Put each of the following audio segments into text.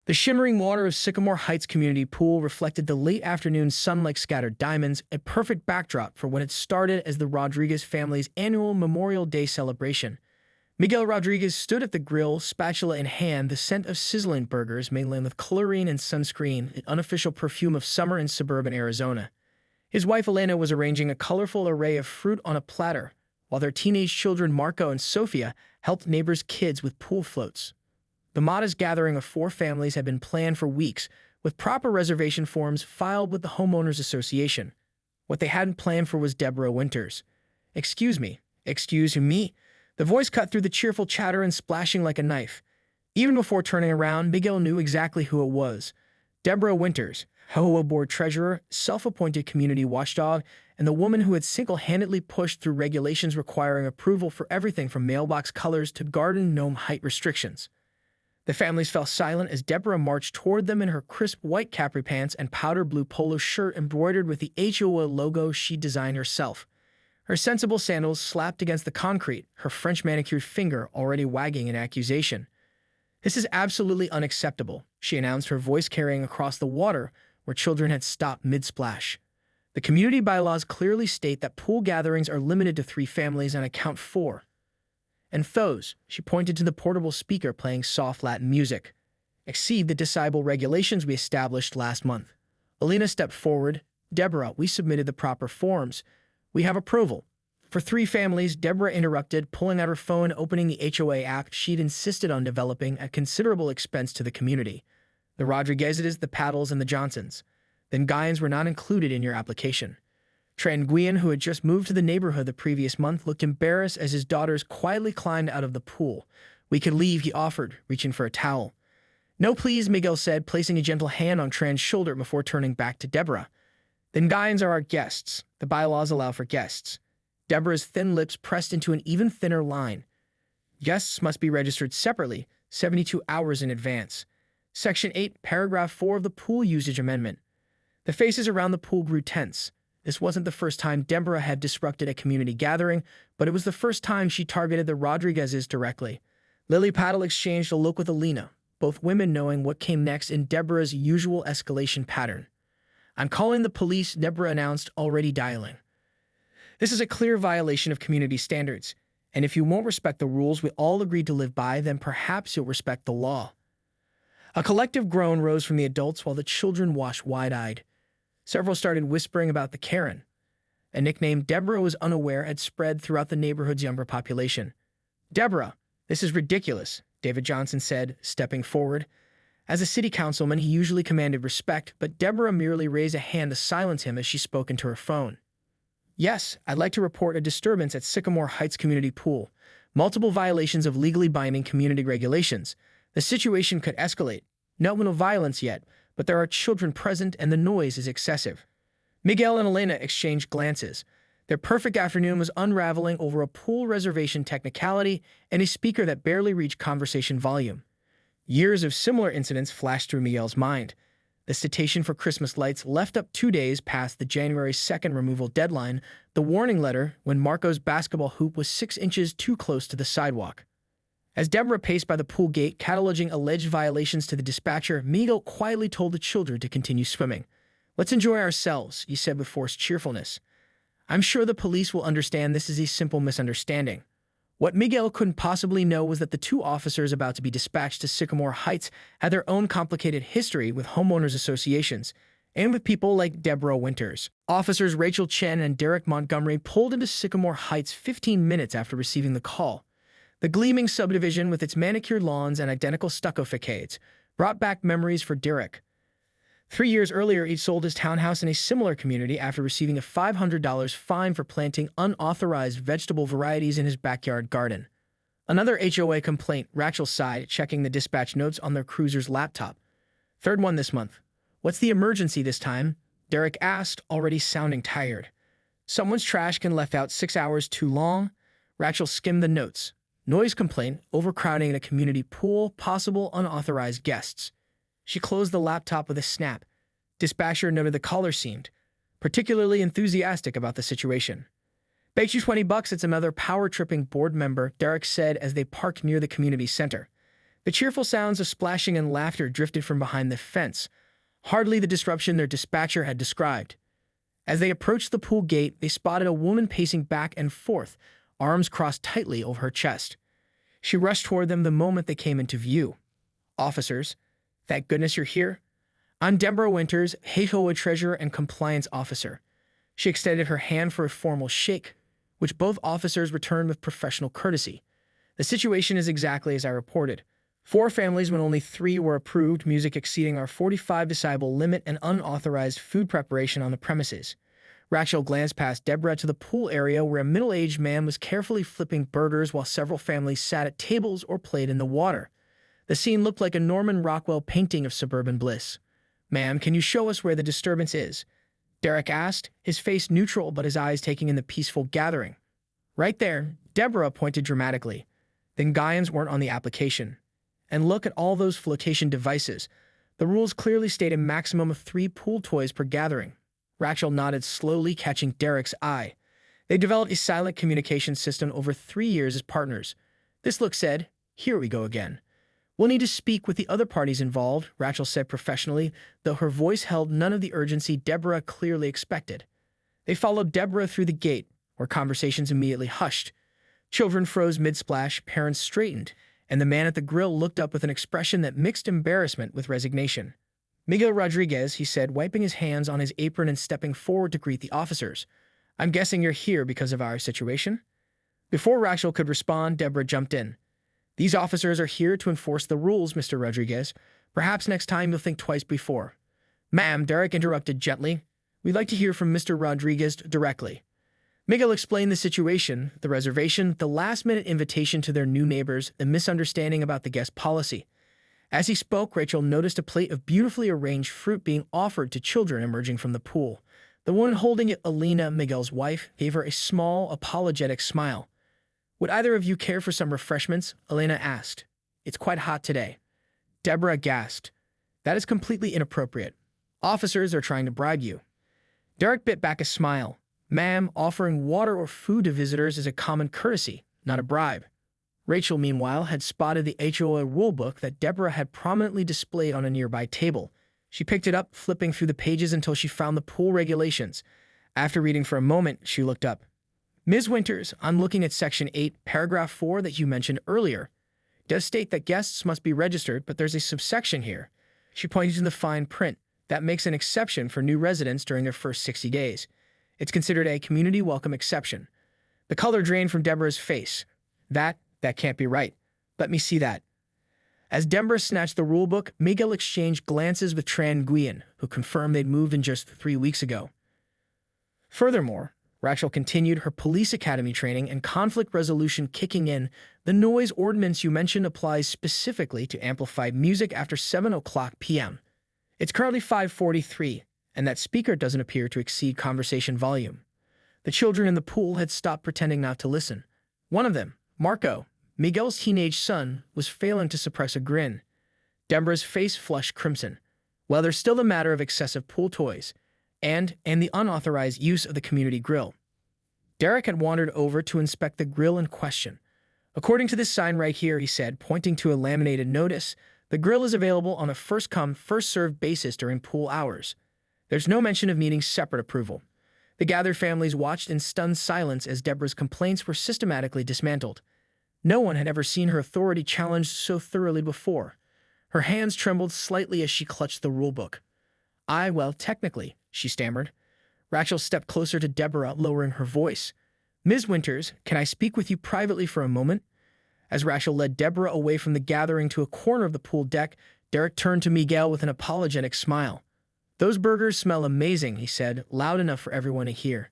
The shimmering water of Sycamore Heights Community Pool reflected the late afternoon sun like scattered diamonds, a perfect backdrop for what had started as the Rodriguez family's annual Memorial Day celebration. Miguel Rodriguez stood at the grill, spatula in hand, the scent of sizzling burgers mainly with chlorine and sunscreen, an unofficial perfume of summer in suburban Arizona. His wife Elena was arranging a colorful array of fruit on a platter, while their teenage children Marco and Sofia helped neighbors' kids with pool floats. The modest gathering of 4 families had been planned for weeks, with proper reservation forms filed with the Homeowners Association. What they hadn't planned for was Deborah Winters. Excuse me. The voice cut through the cheerful chatter and splashing like a knife. Even before turning around, Miguel knew exactly who it was. Deborah Winters, HOA board treasurer, self-appointed community watchdog, and the woman who had single-handedly pushed through regulations requiring approval for everything from mailbox colors to garden gnome height restrictions. The families fell silent as Deborah marched toward them in her crisp white capri pants and powder blue polo shirt embroidered with the HOA logo she designed herself. Her sensible sandals slapped against the concrete, her French manicured finger already wagging in accusation. "This is absolutely unacceptable," she announced, her voice carrying across the water where children had stopped mid-splash. "The community bylaws clearly state that pool gatherings are limited to 3 families and account 4. And those," she pointed to the portable speaker playing soft Latin music, "exceed the disciple regulations we established last month." Alina stepped forward. "Deborah, we submitted the proper forms. We have approval." For 3 families, Deborah interrupted, pulling out her phone, opening the HOA app she'd insisted on developing at considerable expense to the community. "The Rodriguezes, the Paddles, and the Johnsons. Then Guians were not included in your application." Tranguian, who had just moved to the neighborhood the previous month, looked embarrassed as his daughters quietly climbed out of the pool. "We could leave," he offered, reaching for a towel. "No, please," Miguel said, placing a gentle hand on Tran's shoulder before turning back to Deborah. "Then Guians are our guests. The bylaws allow for guests." Deborah's thin lips pressed into an even thinner line. "Guests must be registered separately, 72 hours in advance." Section 8, Paragraph 4 of the Pool Usage Amendment. The faces around the pool grew tense. This wasn't the first time Deborah had disrupted a community gathering, but it was the first time she targeted the Rodriguezes directly. Lily Paddle exchanged a look with Alina, both women knowing what came next in Deborah's usual escalation pattern. "I'm calling the police," Deborah announced, already dialing. "This is a clear violation of community standards, and if you won't respect the rules we all agreed to live by, then perhaps you'll respect the law." A collective groan rose from the adults while the children watched wide-eyed. Several started whispering about the Karen, a nickname Deborah was unaware had spread throughout the neighborhood's younger population. "Deborah, this is ridiculous," David Johnson said, stepping forward. As a city councilman, he usually commanded respect, but Deborah merely raised a hand to silence him as she spoke into her phone. "Yes, I'd like to report a disturbance at Sycamore Heights Community Pool. Multiple violations of legally binding community regulations. The situation could escalate. No violence yet, but there are children present and the noise is excessive." Miguel and Elena exchanged glances. Their perfect afternoon was unraveling over a pool reservation technicality and a speaker that barely reached conversation volume. Years of similar incidents flashed through Miguel's mind. The citation for Christmas lights left up 2 days past the January 2nd removal deadline, the warning letter when Marco's basketball hoop was 6 inches too close to the sidewalk. As Deborah paced by the pool gate, cataloging alleged violations to the dispatcher, Miguel quietly told the children to continue swimming. "Let's enjoy ourselves," he said with forced cheerfulness. "I'm sure the police will understand this is a simple misunderstanding." What Miguel couldn't possibly know was that the 2 officers about to be dispatched to Sycamore Heights had their own complicated history with homeowners associations and with people like Deborah Winters. Officers Rachel Chen and Derek Montgomery pulled into Sycamore Heights 15 minutes after receiving the call. The gleaming subdivision with its manicured lawns and identical stucco facades brought back memories for Derek. 3 years earlier, he'd sold his townhouse in a similar community after receiving a $500 fine for planting unauthorized vegetable varieties in his backyard garden. Another HOA complaint, Rachel sighed, checking the dispatch notes on their cruiser's laptop. "Third one this month. What's the emergency this time?" Derek asked, already sounding tired. "Someone's trash can left out 6 hours too long." Rachel skimmed the notes. "Noise complaint, overcrowding in a community pool, possible unauthorized guests." She closed the laptop with a snap. Dispatcher noted the caller seemed particularly enthusiastic about the situation. "Bet you $20 it's another power-tripping board member," Derek said as they parked near the community center. The cheerful sounds of splashing and laughter drifted from behind the fence, hardly the disruption their dispatcher had described. As they approached the pool gate, they spotted a woman pacing back and forth, arms crossed tightly over her chest. She rushed toward them the moment they came into view. "Officers, thank goodness you're here. I'm Deborah Winters, HOA treasurer and compliance officer." She extended her hand for a formal shake, which both officers returned with professional courtesy. "The situation is exactly as I reported. 4 families when only 3 were approved, music exceeding our 45 decibel limit, and unauthorized food preparation on the premises." Rachel glanced past Deborah to the pool area where a middle-aged man was carefully flipping burgers while several families sat at tables or played in the water. The scene looked like a Norman Rockwell painting of suburban bliss. "Ma'am, can you show us where the disturbance is?" Derek asked, his face neutral but his eyes taking in the peaceful gathering. "Right there," Deborah pointed dramatically. "Then goggins weren't on the application. And look at all those flotation devices. The rules clearly state a maximum of 3 pool toys per gathering." Rachel nodded slowly, catching Derek's eye. "They developed a silent communication system over 3 years as partners." This look said, "Here we go again." "We'll need to speak with the other parties involved," Rachel said professionally, though her voice held none of the urgency Deborah clearly expected. They followed Deborah through the gate, where conversations immediately hushed. Children froze mid-splash, parents straightened, and the man at the grill looked up with an expression that mixed embarrassment with resignation. "Miguel Rodriguez," he said, wiping his hands on his apron and stepping forward to greet the officers. "I'm guessing you're here because of our situation?" Before Rachel could respond, Deborah jumped in. "These officers are here to enforce the rules, Mr. Rodriguez. Perhaps next time you'll think twice before." "Ma'am," Derek interrupted gently, "we'd like to hear from Mr. Rodriguez directly." Miguel explained the situation, the reservation, the last-minute invitation to their new neighbors, the misunderstanding about the guest policy. As he spoke, Rachel noticed a plate of beautifully arranged fruit being offered to children emerging from the pool. The woman holding it, Alina, Miguel's wife, gave her a small, apologetic smile. "Would either of you care for some refreshments?" Alina asked. "It's quite hot today." Deborah gasped. "That is completely inappropriate. Officers are trying to bribe you." Derek bit back a smile. "Ma'am, offering water or food to visitors is a common courtesy, not a bribe." Rachel, meanwhile, had spotted the HOA rulebook that Deborah had prominently displayed on a nearby table. She picked it up, flipping through the pages until she found the pool regulations. After reading for a moment, she looked up. "Ms. Winters, I'm looking at Section 8, Paragraph 4 that you mentioned earlier. It does state that guests must be registered, but there's a subsection here." She pointed to the fine print that makes an exception for new residents during their first 60 days. It's considered a community welcome exception. The color drained from Deborah's face. That can't be right. Let me see that." As Deborah snatched the rulebook, Miguel exchanged glances with Tran Nguyen, who confirmed they'd moved in just 3 weeks ago. Furthermore, Rachel continued, her police academy training and conflict resolution kicking in. "The noise ordinance you mentioned applies specifically to amplified music after 7 o'clock p.m. It's currently 5:43, and that speaker doesn't appear to exceed conversation volume." The children in the pool had stopped pretending not to listen. One of them, Marco, Miguel's teenage son, was failing to suppress a grin. Deborah's face flushed crimson. "Well, there's still the matter of excessive pool toys, and the unauthorized use of the community grill." Derek had wandered over to inspect the grill in question. "According to this sign right here," he said, pointing to a laminated notice, "the grill is available on a first-come, first-served basis during pool hours. There's no mention of needing separate approval." The gathered families watched in stunned silence as Deborah's complaints were systematically dismantled. No one had ever seen her authority challenged so thoroughly before. Her hands trembled slightly as she clutched the rulebook. Well, technically," she stammered. Rachel stepped closer to Deborah, lowering her voice. "Ms. Winters, can I speak with you privately for a moment?" As Rachel led Deborah away from the gathering to a corner of the pool deck, Derek turned to Miguel with an apologetic smile. "Those burgers smell amazing," he said, loud enough for everyone to hear.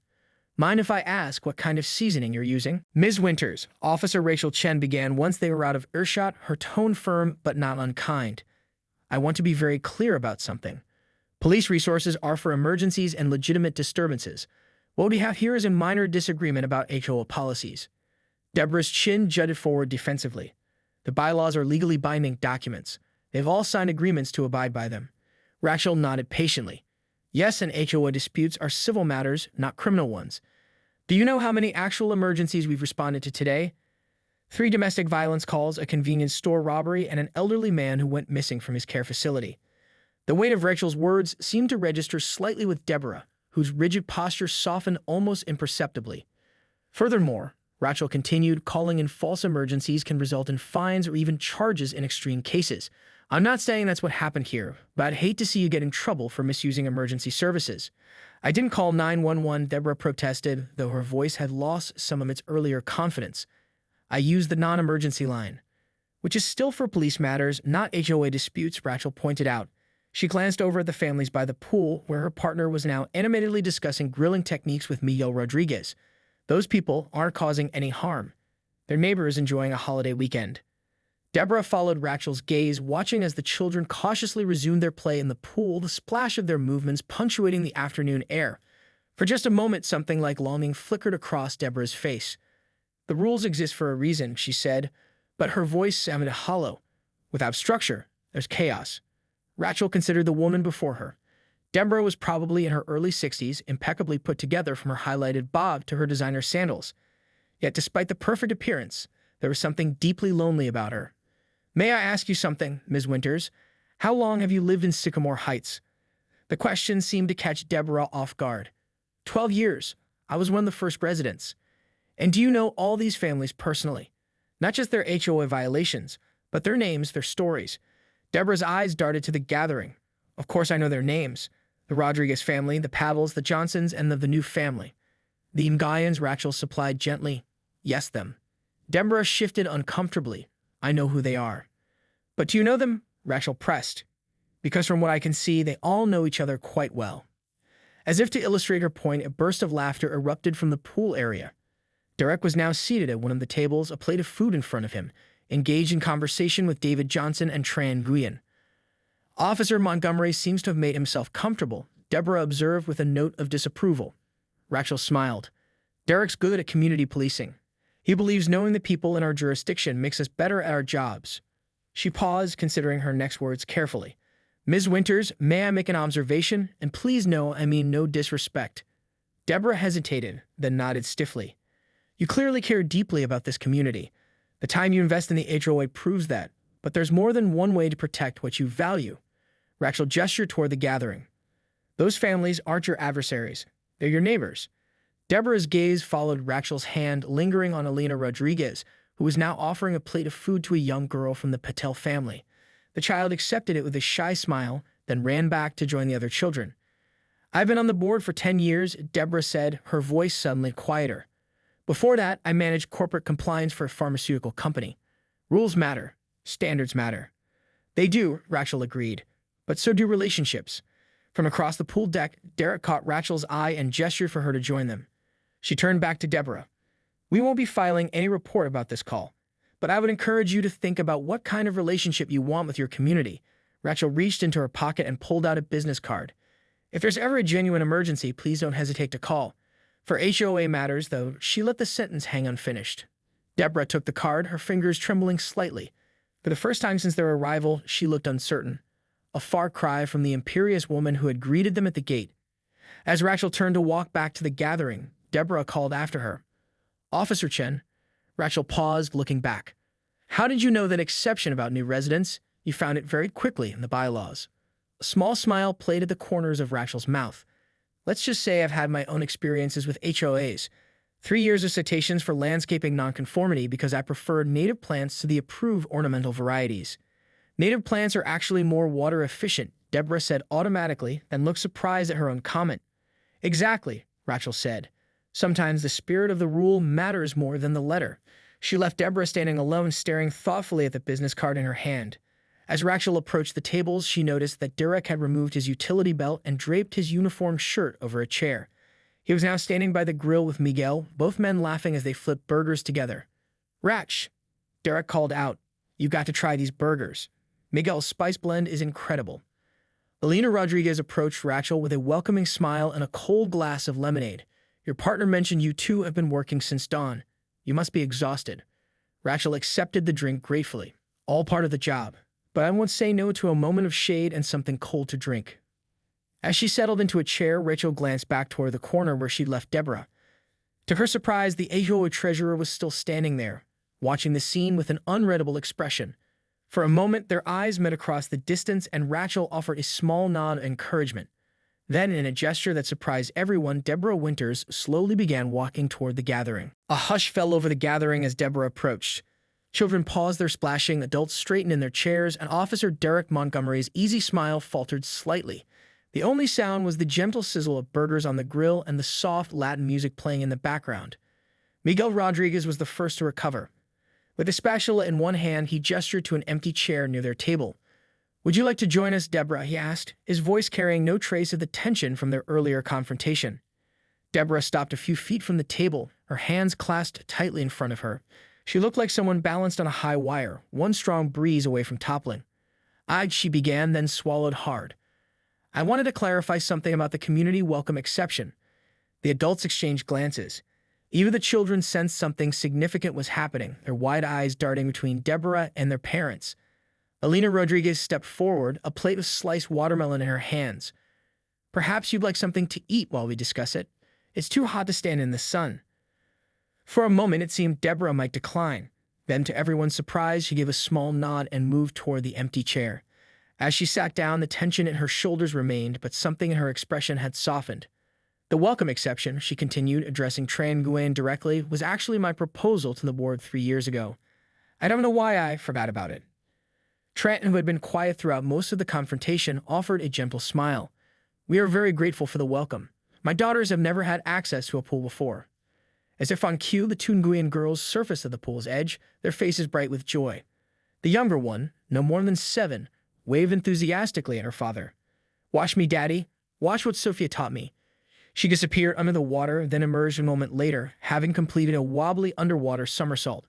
"Mind if I ask what kind of seasoning you're using?" "Ms. Winters," Officer Rachel Chen began once they were out of earshot, her tone firm but not unkind. "I want to be very clear about something. Police resources are for emergencies and legitimate disturbances. What we have here is a minor disagreement about HOA policies." Deborah's chin jutted forward defensively. "The bylaws are legally binding documents. They've all signed agreements to abide by them." Rachel nodded patiently. "Yes, and HOA disputes are civil matters, not criminal ones. Do you know how many actual emergencies we've responded to today?" 3 domestic violence calls, a convenience store robbery, and an elderly man who went missing from his care facility. The weight of Rachel's words seemed to register slightly with Deborah, whose rigid posture softened almost imperceptibly. Furthermore, Rachel continued, calling in false emergencies can result in fines or even charges in extreme cases. I'm not saying that's what happened here, but I'd hate to see you get in trouble for misusing emergency services. I didn't call 911, Deborah protested, though her voice had lost some of its earlier confidence. I used the non-emergency line, which is still for police matters, not HOA disputes, Rachel pointed out. She glanced over at the families by the pool, where her partner was now animatedly discussing grilling techniques with Miguel Rodriguez. Those people aren't causing any harm. Their neighbor is enjoying a holiday weekend. Deborah followed Rachel's gaze, watching as the children cautiously resumed their play in the pool, the splash of their movements punctuating the afternoon air. For just a moment, something like longing flickered across Deborah's face. The rules exist for a reason, she said, but her voice sounded hollow. Without structure, there's chaos. Rachel considered the woman before her. Deborah was probably in her early 60s, impeccably put together from her highlighted bob to her designer sandals. Yet despite the perfect appearance, there was something deeply lonely about her. May I ask you something, Ms. Winters? How long have you lived in Sycamore Heights? The question seemed to catch Deborah off guard. 12 years. I was one of the first residents. And do you know all these families personally? Not just their HOA violations, but their names, their stories. Deborah's eyes darted to the gathering. Of course I know their names. The Rodriguez family, the Pavels, the Johnsons, and the new family. The Ngayans, Rachel supplied gently. Yes, them. Deborah shifted uncomfortably. I know who they are. But do you know them? Rachel pressed. Because from what I can see, they all know each other quite well. As if to illustrate her point, a burst of laughter erupted from the pool area. Derek was now seated at one of the tables, a plate of food in front of him, engaged in conversation with David Johnson and Tran Nguyen. Officer Montgomery seems to have made himself comfortable, Deborah observed with a note of disapproval. Rachel smiled. Derek's good at community policing. He believes knowing the people in our jurisdiction makes us better at our jobs. She paused, considering her next words carefully. Ms. Winters, may I make an observation? And please know I mean no disrespect. Deborah hesitated, then nodded stiffly. You clearly care deeply about this community. The time you invest in the HOA proves that, but there's more than one way to protect what you value. Rachel gestured toward the gathering. Those families aren't your adversaries. They're your neighbors. Deborah's gaze followed Rachel's hand, lingering on Alina Rodriguez, who was now offering a plate of food to a young girl from the Patel family. The child accepted it with a shy smile, then ran back to join the other children. I've been on the board for 10 years, Deborah said, her voice suddenly quieter. Before that, I managed corporate compliance for a pharmaceutical company. Rules matter. Standards matter. They do, Rachel agreed. But so do relationships. From across the pool deck, Derek caught Rachel's eye and gestured for her to join them. She turned back to Deborah. We won't be filing any report about this call, but I would encourage you to think about what kind of relationship you want with your community. Rachel reached into her pocket and pulled out a business card. If there's ever a genuine emergency, please don't hesitate to call. For HOA matters, though, she let the sentence hang unfinished. Deborah took the card, her fingers trembling slightly. For the first time since their arrival, she looked uncertain. A far cry from the imperious woman who had greeted them at the gate. As Rachel turned to walk back to the gathering, Deborah called after her. Officer Chen. Rachel paused, looking back. How did you know that exception about new residents? You found it very quickly in the bylaws. A small smile played at the corners of Rachel's mouth. Let's just say I've had my own experiences with HOAs. 3 years of citations for landscaping nonconformity because I preferred native plants to the approved ornamental varieties. Native plants are actually more water efficient, Deborah said automatically, then looked surprised at her own comment. Exactly, Rachel said. Sometimes the spirit of the rule matters more than the letter. She left Deborah standing alone, staring thoughtfully at the business card in her hand. As Rachel approached the tables, she noticed that Derek had removed his utility belt and draped his uniform shirt over a chair. He was now standing by the grill with Miguel, both men laughing as they flipped burgers together. Rach, Derek called out, you got to try these burgers. Miguel's spice blend is incredible. Alina Rodriguez approached Rachel with a welcoming smile and a cold glass of lemonade. Your partner mentioned you two have been working since dawn. You must be exhausted. Rachel accepted the drink gratefully. All part of the job. But I won't say no to a moment of shade and something cold to drink. As she settled into a chair, Rachel glanced back toward the corner where she'd left Deborah. To her surprise, the HOA treasurer was still standing there, watching the scene with an unreadable expression. For a moment, their eyes met across the distance, and Rachel offered a small nod of encouragement. Then, in a gesture that surprised everyone, Deborah Winters slowly began walking toward the gathering. A hush fell over the gathering as Deborah approached. Children paused their splashing, adults straightened in their chairs, and Officer Derek Montgomery's easy smile faltered slightly. The only sound was the gentle sizzle of burgers on the grill and the soft Latin music playing in the background. Miguel Rodriguez was the first to recover. With a spatula in one hand, he gestured to an empty chair near their table. "Would you like to join us, Deborah?" he asked, his voice carrying no trace of the tension from their earlier confrontation. Deborah stopped a few feet from the table, her hands clasped tightly in front of her. She looked like someone balanced on a high wire, one strong breeze away from toppling. She began, then swallowed hard. "I wanted to clarify something about the community welcome exception." The adults exchanged glances. Even the children sensed something significant was happening, their wide eyes darting between Deborah and their parents. Alina Rodriguez stepped forward, a plate of sliced watermelon in her hands. "Perhaps you'd like something to eat while we discuss it. It's too hot to stand in the sun." For a moment, it seemed Deborah might decline. Then, to everyone's surprise, she gave a small nod and moved toward the empty chair. As she sat down, the tension in her shoulders remained, but something in her expression had softened. "The welcome exception," she continued, addressing Tran Nguyen directly, "was actually my proposal to the board 3 years ago. I don't know why I forgot about it." Tran, who had been quiet throughout most of the confrontation, offered a gentle smile. "We are very grateful for the welcome. My daughters have never had access to a pool before." As if on cue, the two Nguyen girls surfaced at the pool's edge, their faces bright with joy. The younger one, no more than 7, waved enthusiastically at her father. "Watch me, Daddy. Watch what Sophia taught me." She disappeared under the water, then emerged a moment later, having completed a wobbly underwater somersault.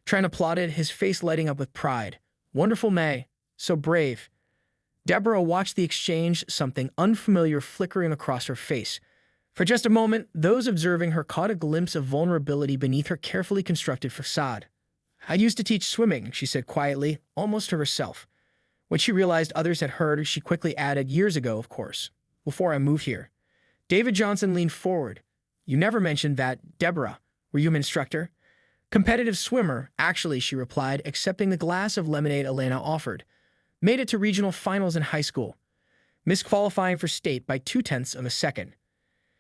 Tran applauded, his face lighting up with pride. "Wonderful, May. So brave." Deborah watched the exchange, something unfamiliar flickering across her face. For just a moment, those observing her caught a glimpse of vulnerability beneath her carefully constructed facade. "I used to teach swimming," she said quietly, almost to herself. When she realized others had heard, she quickly added, "Years ago, of course, before I moved here." David Johnson leaned forward. "You never mentioned that, Deborah. Were you an instructor?" "Competitive swimmer, actually," she replied, accepting the glass of lemonade Elena offered. "Made it to regional finals in high school, misqualifying for state by 0.2 of a second."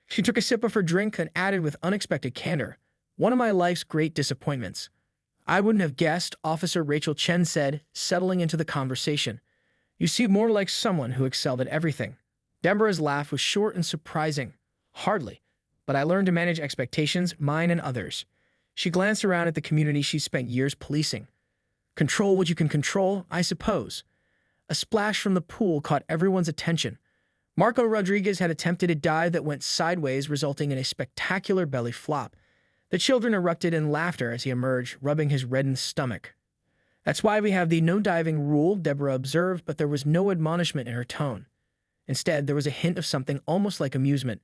She took a sip of her drink and added with unexpected candor, "One of my life's great disappointments." "I wouldn't have guessed," Officer Rachel Chen said, settling into the conversation. "You seem more like someone who excelled at everything." Deborah's laugh was short and surprising. "Hardly, but I learned to manage expectations, mine and others." She glanced around at the community she spent years policing. "Control what you can control, I suppose." A splash from the pool caught everyone's attention. Marco Rodriguez had attempted a dive that went sideways, resulting in a spectacular belly flop. The children erupted in laughter as he emerged, rubbing his reddened stomach. "That's why we have the no diving rule," Deborah observed, but there was no admonishment in her tone. Instead, there was a hint of something almost like amusement.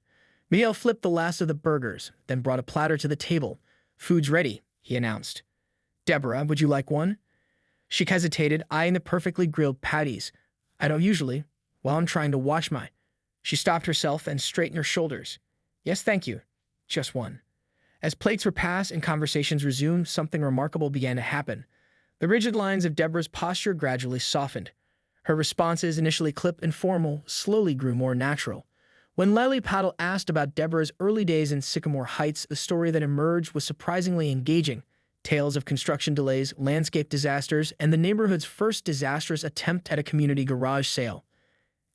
Miguel flipped the last of the burgers, then brought a platter to the table. "Food's ready," he announced. "Deborah, would you like one?" She hesitated, eyeing the perfectly grilled patties. "I don't usually. While I'm trying to wash my—" She stopped herself and straightened her shoulders. "Yes, thank you. Just one." As plates were passed and conversations resumed, something remarkable began to happen. The rigid lines of Deborah's posture gradually softened. Her responses, initially clipped and formal, slowly grew more natural. When Lily Paddle asked about Deborah's early days in Sycamore Heights, the story that emerged was surprisingly engaging. Tales of construction delays, landscape disasters, and the neighborhood's first disastrous attempt at a community garage sale.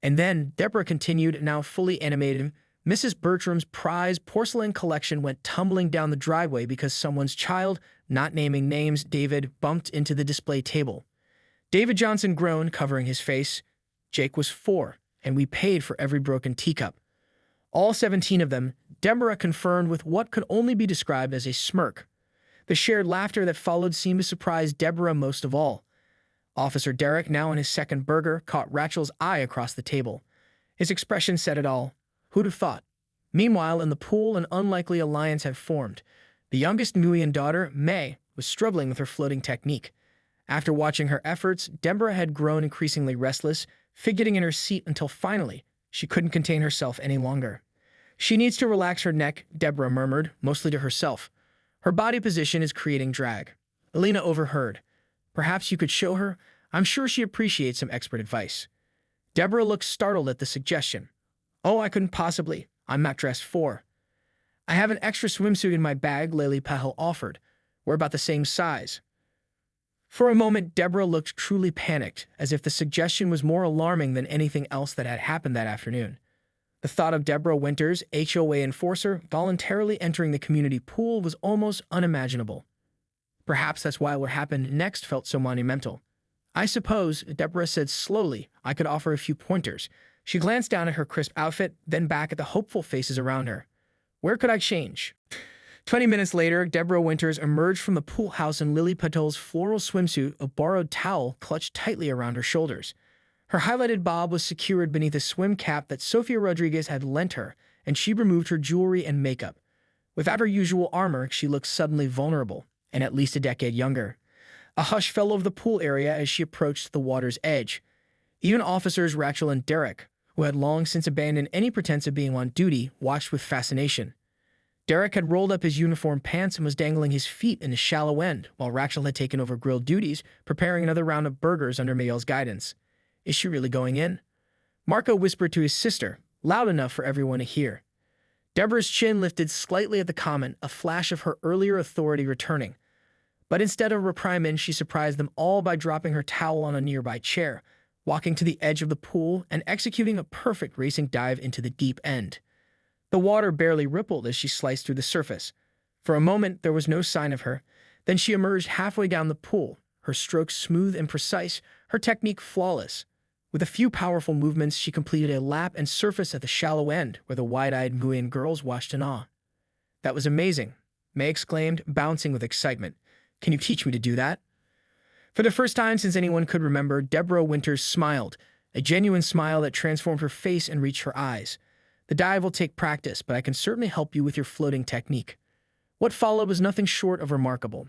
And then, Deborah continued, now fully animated, Mrs. Bertram's prized porcelain collection went tumbling down the driveway because someone's child, not naming names, David, bumped into the display table. David Johnson groaned, covering his face. "Jake was 4, and we paid for every broken teacup." All 17 of them, Deborah confirmed with what could only be described as a smirk. The shared laughter that followed seemed to surprise Deborah most of all. Officer Derek, now on his second burger, caught Rachel's eye across the table. His expression said it all. Who'd have thought? Meanwhile, in the pool, an unlikely alliance had formed. The youngest Nguyen daughter, May, was struggling with her floating technique. After watching her efforts, Deborah had grown increasingly restless, fidgeting in her seat until finally, she couldn't contain herself any longer. "She needs to relax her neck," Deborah murmured, mostly to herself. "Her body position is creating drag." Elena overheard. Perhaps you could show her? I'm sure she appreciates some expert advice. Deborah looked startled at the suggestion. Oh, I couldn't possibly. I'm not dressed for. I have an extra swimsuit in my bag, Lily Pahel offered. We're about the same size. For a moment, Deborah looked truly panicked, as if the suggestion was more alarming than anything else that had happened that afternoon. The thought of Deborah Winters, HOA enforcer, voluntarily entering the community pool was almost unimaginable. Perhaps that's why what happened next felt so monumental. I suppose, Deborah said slowly, I could offer a few pointers. She glanced down at her crisp outfit, then back at the hopeful faces around her. Where could I change? 20 minutes later, Deborah Winters emerged from the pool house in Lily Patel's floral swimsuit, a borrowed towel clutched tightly around her shoulders. Her highlighted bob was secured beneath a swim cap that Sofia Rodriguez had lent her, and she removed her jewelry and makeup. Without her usual armor, she looked suddenly vulnerable, and at least a decade younger. A hush fell over the pool area as she approached the water's edge. Even officers Rachel and Derek, who had long since abandoned any pretense of being on duty, watched with fascination. Derek had rolled up his uniform pants and was dangling his feet in the shallow end, while Rachel had taken over grilled duties, preparing another round of burgers under Miguel's guidance. Is she really going in? Marco whispered to his sister, loud enough for everyone to hear. Deborah's chin lifted slightly at the comment, a flash of her earlier authority returning. But instead of reprimand, she surprised them all by dropping her towel on a nearby chair, walking to the edge of the pool, and executing a perfect racing dive into the deep end. The water barely rippled as she sliced through the surface. For a moment, there was no sign of her. Then she emerged halfway down the pool, her strokes smooth and precise, her technique flawless. With a few powerful movements, she completed a lap and surfaced at the shallow end, where the wide-eyed Nguyen girls watched in awe. That was amazing, May exclaimed, bouncing with excitement. Can you teach me to do that? For the first time since anyone could remember, Deborah Winters smiled, a genuine smile that transformed her face and reached her eyes. The dive will take practice, but I can certainly help you with your floating technique. What followed was nothing short of remarkable.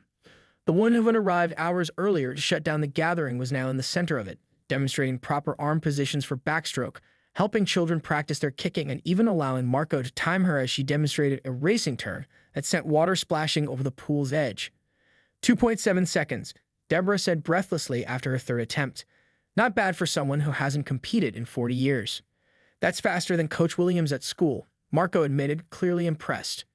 The woman who had arrived hours earlier to shut down the gathering was now in the center of it, demonstrating proper arm positions for backstroke, helping children practice their kicking, and even allowing Marco to time her as she demonstrated a racing turn that sent water splashing over the pool's edge. 2.7 seconds, Deborah said breathlessly after her third attempt. Not bad for someone who hasn't competed in 40 years. That's faster than Coach Williams at school, Marco admitted, clearly impressed.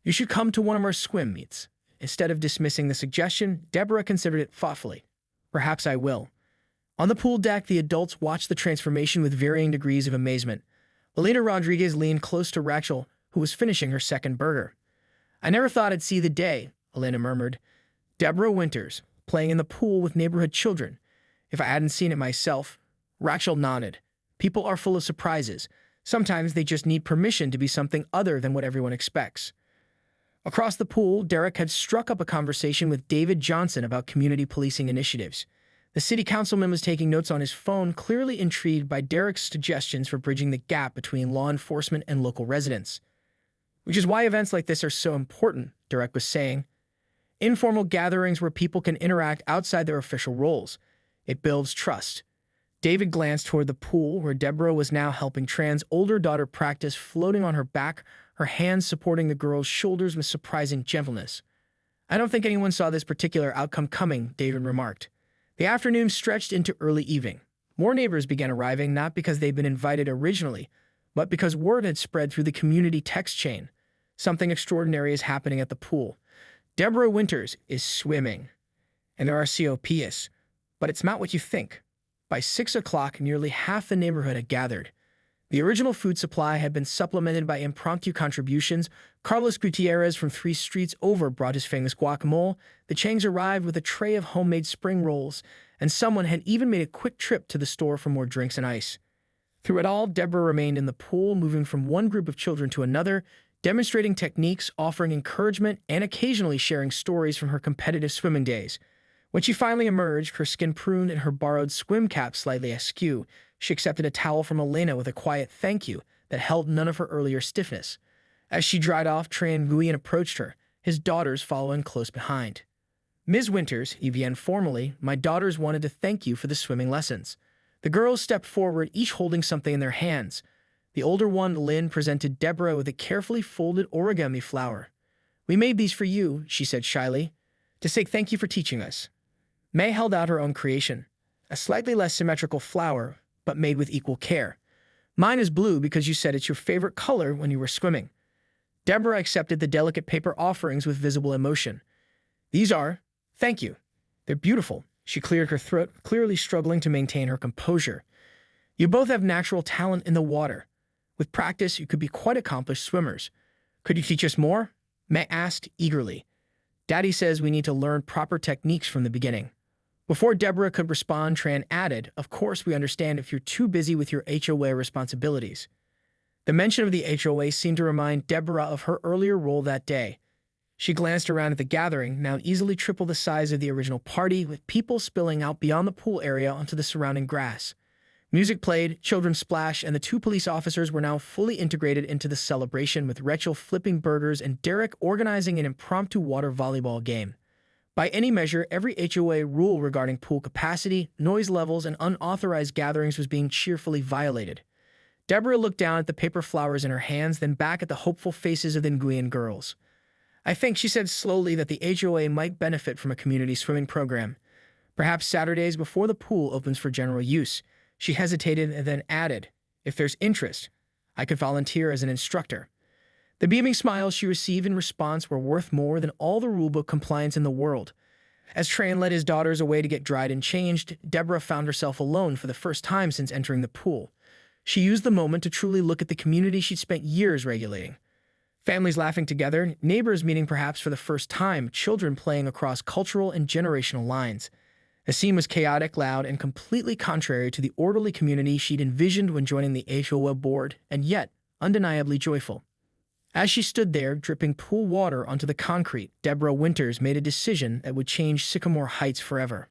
You should come to one of our swim meets. Instead of dismissing the suggestion, Deborah considered it thoughtfully. Perhaps I will. On the pool deck, the adults watched the transformation with varying degrees of amazement. Elena Rodriguez leaned close to Rachel, who was finishing her second burger. I never thought I'd see the day, Elena murmured. Deborah Winters, playing in the pool with neighborhood children. If I hadn't seen it myself. Rachel nodded. People are full of surprises. Sometimes they just need permission to be something other than what everyone expects. Across the pool, Derek had struck up a conversation with David Johnson about community policing initiatives. The city councilman was taking notes on his phone, clearly intrigued by Derek's suggestions for bridging the gap between law enforcement and local residents. Which is why events like this are so important, Derek was saying. Informal gatherings where people can interact outside their official roles. It builds trust. David glanced toward the pool, where Deborah was now helping Tran's older daughter practice floating on her back, her hands supporting the girl's shoulders with surprising gentleness. I don't think anyone saw this particular outcome coming, David remarked. The afternoon stretched into early evening. More neighbors began arriving, not because they'd been invited originally, but because word had spread through the community text chain. Something extraordinary is happening at the pool. Deborah Winters is swimming. And there are COPs. But it's not what you think. By 6 o'clock, nearly half the neighborhood had gathered. The original food supply had been supplemented by impromptu contributions. Carlos Gutierrez from 3 streets over brought his famous guacamole. The Changs arrived with a tray of homemade spring rolls, and someone had even made a quick trip to the store for more drinks and ice. Through it all, Deborah remained in the pool, moving from one group of children to another, demonstrating techniques, offering encouragement, and occasionally sharing stories from her competitive swimming days. When she finally emerged, her skin pruned and her borrowed swim cap slightly askew, she accepted a towel from Elena with a quiet thank you that held none of her earlier stiffness. As she dried off, Tran Nguyen approached her, his daughters following close behind. Ms. Winters, he began formally, my daughters wanted to thank you for the swimming lessons. The girls stepped forward, each holding something in their hands. The older one, Lynn, presented Deborah with a carefully folded origami flower. We made these for you, she said shyly. to say thank you for teaching us. May held out her own creation, a slightly less symmetrical flower, but made with equal care. Mine is blue because you said it's your favorite color when you were swimming. Deborah accepted the delicate paper offerings with visible emotion. These are, thank you. They're beautiful. She cleared her throat, clearly struggling to maintain her composure. You both have natural talent in the water. With practice, you could be quite accomplished swimmers. Could you teach us more? May asked eagerly. Daddy says we need to learn proper techniques from the beginning. Before Deborah could respond, Tran added, of course we understand if you're too busy with your HOA responsibilities. The mention of the HOA seemed to remind Deborah of her earlier role that day. She glanced around at the gathering, now easily triple the size of the original party, with people spilling out beyond the pool area onto the surrounding grass. Music played, children splashed, and the two police officers were now fully integrated into the celebration, with Rachel flipping burgers and Derek organizing an impromptu water volleyball game. By any measure, every HOA rule regarding pool capacity, noise levels, and unauthorized gatherings was being cheerfully violated. Deborah looked down at the paper flowers in her hands, then back at the hopeful faces of the Nguyen girls. I think, she said slowly, that the HOA might benefit from a community swimming program. Perhaps Saturdays before the pool opens for general use. She hesitated and then added, if there's interest, I could volunteer as an instructor. The beaming smiles she received in response were worth more than all the rulebook compliance in the world. As Tran led his daughters away to get dried and changed, Deborah found herself alone for the first time since entering the pool. She used the moment to truly look at the community she'd spent years regulating. Families laughing together, neighbors meeting perhaps for the first time, children playing across cultural and generational lines. The scene was chaotic, loud, and completely contrary to the orderly community she'd envisioned when joining the HOA board, and yet undeniably joyful. As she stood there, dripping pool water onto the concrete, Deborah Winters made a decision that would change Sycamore Heights forever.